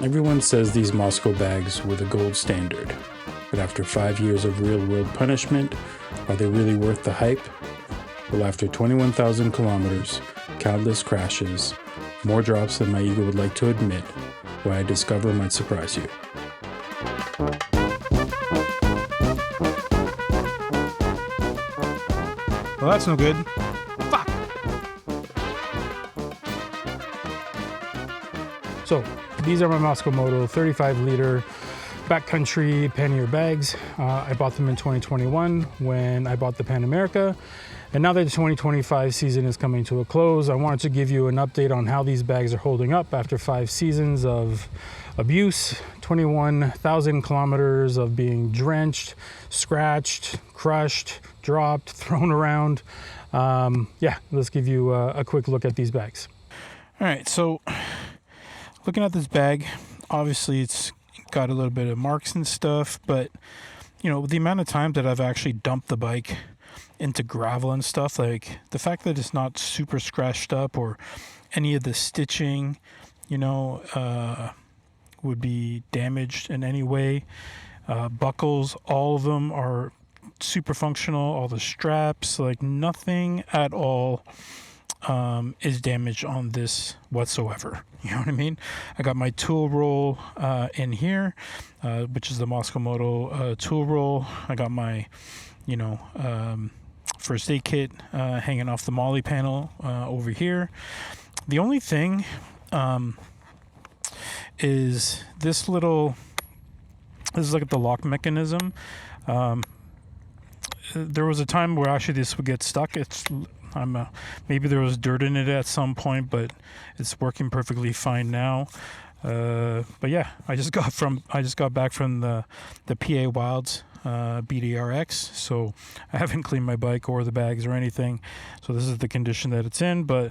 Everyone says these Mosko bags were the gold standard, but after 5 years of real-world punishment, are they really worth the hype? Well, after 21,000 kilometers, countless crashes, more drops than my ego would like to admit, what I discover might surprise you. Well, that's no good. Fuck! So, these are my Mosko Moto 35-liter backcountry pannier bags. I bought them in 2021 when I bought the Pan America. And now that the 2025 season is coming to a close, I wanted to give you an update on how these bags are holding up after 5 seasons of abuse, 21,000 kilometers of being drenched, scratched, crushed, dropped, thrown around. Yeah, let's give you a quick look at these bags. All right, so looking at this bag, obviously it's got a little bit of marks and stuff, but you know, the amount of times that I've actually dumped the bike into gravel and stuff, like the fact that it's not super scratched up or any of the stitching, you know, would be damaged in any way. Buckles, all of them are super functional, all the straps, like nothing at all is damaged on this whatsoever. You know what I mean? I got my tool roll in here, which is the Mosko Moto tool roll. I got my, you know, first aid kit hanging off the molly panel over here. The only thing is this little, this is like the lock mechanism. There was a time where actually this would get stuck. Maybe there was dirt in it at some point, but it's working perfectly fine now. But yeah, I just got back from the PA Wilds BDRX, so I haven't cleaned my bike or the bags or anything. So this is the condition that it's in, but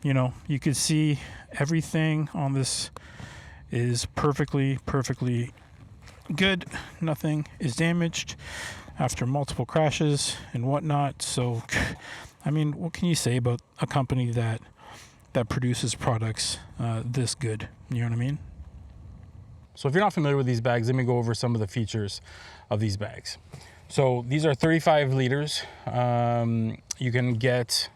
you know, you can see everything on this is perfectly good. Nothing is damaged after multiple crashes and whatnot. So I mean, what can you say about a company that produces products this good? You know what I mean? So if you're not familiar with these bags, let me go over some of the features of these bags. So these are 35 liters. You can get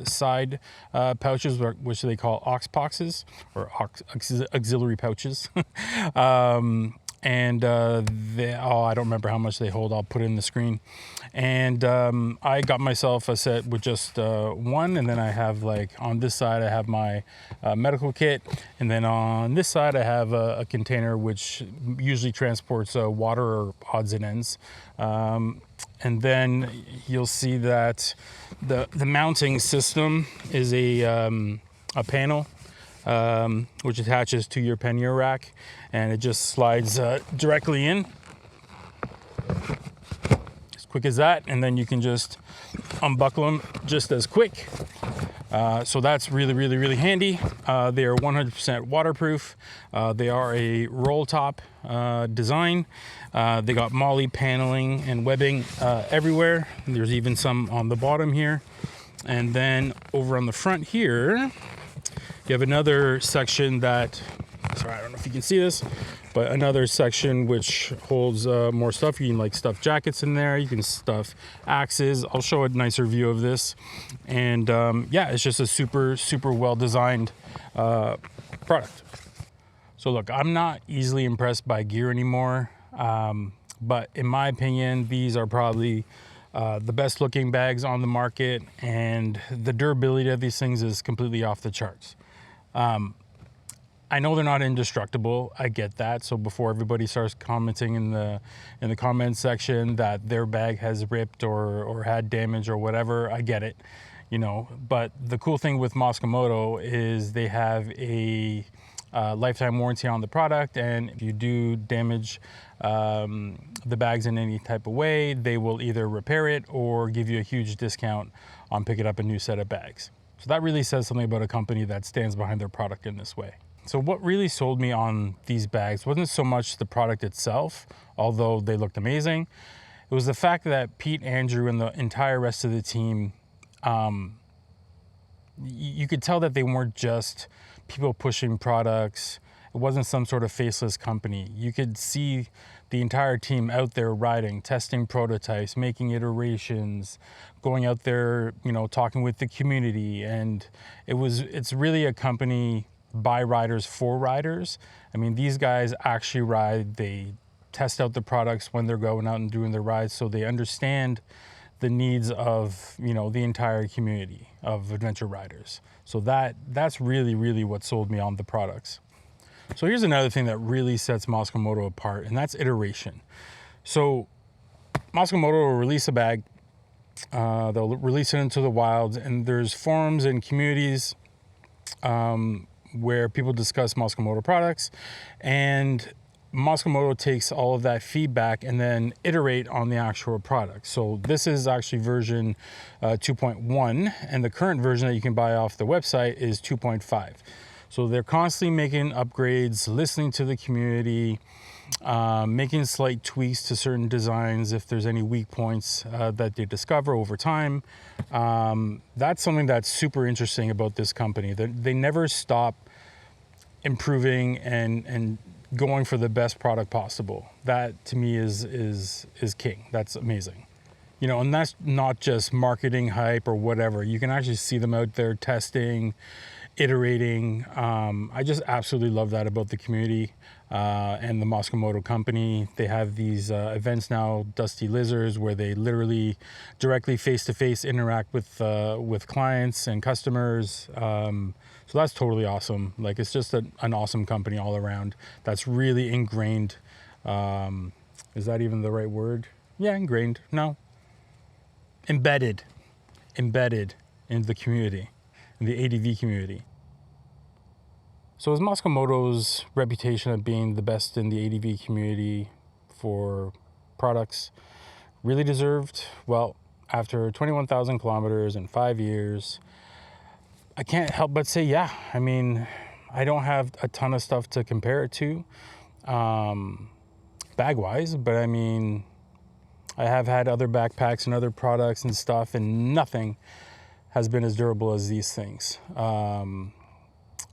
side pouches, which they call ox boxes or auxiliary pouches. And I don't remember how much they hold. I'll put it in the screen. And I got myself a set with just one, and then I have, like, on this side I have my medical kit, and then on this side I have a container which usually transports water or odds and ends. And then you'll see that the mounting system is a panel which attaches to your pannier rack, and it just slides directly in, as quick as that, and then you can just unbuckle them just as quick. So that's really handy. They are 100% waterproof. They are a roll top design. They got molly paneling and webbing everywhere. There's even some on the bottom here. And then over on the front here, you have another section that, sorry, I don't know if you can see this, but another section which holds more stuff. You can, like, stuff jackets in there. You can stuff axes. I'll show a nicer view of this. And yeah, it's just a super well designed product. So look, I'm not easily impressed by gear anymore, but in my opinion, these are probably the best looking bags on the market, and the durability of these things is completely off the charts. I know they're not indestructible. I get that. So before everybody starts commenting in the comment section that their bag has ripped or had damage or whatever, I get it, you know. But the cool thing with Mosko Moto is they have a lifetime warranty on the product, and if you do damage the bags in any type of way, they will either repair it or give you a huge discount on picking up a new set of bags. So that really says something about a company that stands behind their product in this way. So what really sold me on these bags wasn't so much the product itself, although they looked amazing. It was the fact that Pete, Andrew, and the entire rest of the team, you could tell that they weren't just people pushing products It wasn't some sort of faceless company. You could see the entire team out there riding, testing prototypes, making iterations, going out there, you know, talking with the community. And it's really a company by riders for riders. I mean, these guys actually ride, they test out the products when they're going out and doing their rides, so they understand the needs of, you know, the entire community of adventure riders. So that's really, really what sold me on the products. So here's another thing that really sets Mosko Moto apart, and that's iteration. So Mosko Moto will release a bag, they'll release it into the wild, and there's forums and communities where people discuss Mosko Moto products, and Mosko Moto takes all of that feedback and then iterate on the actual product. So this is actually version 2.1, and the current version that you can buy off the website is 2.5. So they're constantly making upgrades, listening to the community, making slight tweaks to certain designs if there's any weak points that they discover over time. That's something that's super interesting about this company. They never stop improving and going for the best product possible. That to me is king. That's amazing. You know, and that's not just marketing hype or whatever. You can actually see them out there testing, iterating. I just absolutely love that about the community and the Mosko Moto company. They have these events now, Dusty Lizards, where they literally directly face-to-face interact with clients and customers. So that's totally awesome. Like, it's just an awesome company all around. That's really ingrained. Is that even the right word? Yeah, ingrained. No. Embedded in the community, in the ADV community. So is Mosko Moto's reputation of being the best in the ADV community for products really deserved? Well, after 21,000 kilometers in 5 years, I can't help but say, yeah. I mean, I don't have a ton of stuff to compare it to, bag-wise, but I mean, I have had other backpacks and other products and stuff, and nothing has been as durable as these things,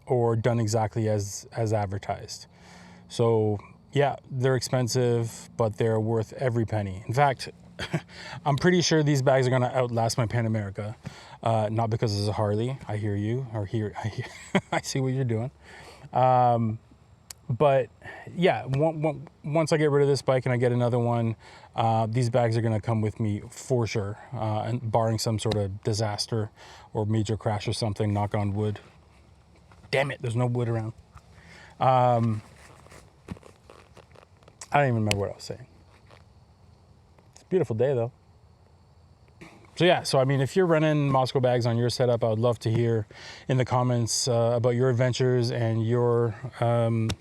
or done exactly as advertised. So yeah, they're expensive, but they're worth every penny. In fact, I'm pretty sure these bags are gonna outlast my Pan America. Not because it's a Harley, I hear you, or I see what you're doing. But yeah, once I get rid of this bike and I get another one, these bags are gonna come with me for sure, and barring some sort of disaster or major crash or something, knock on wood. Damn it, there's no wood around. I don't even remember what I was saying. It's a beautiful day though. So yeah, so I mean, if you're running Mosko bags on your setup, I would love to hear in the comments about your adventures and your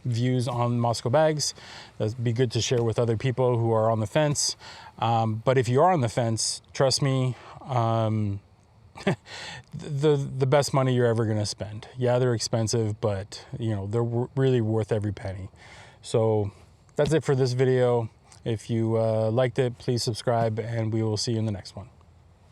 views on Mosko bags. That'd be good to share with other people who are on the fence. But if you are on the fence, trust me, the best money you're ever gonna spend. Yeah, they're expensive, but you know, they're really worth every penny. So that's it for this video. If you liked it, please subscribe, and we will see you in the next one.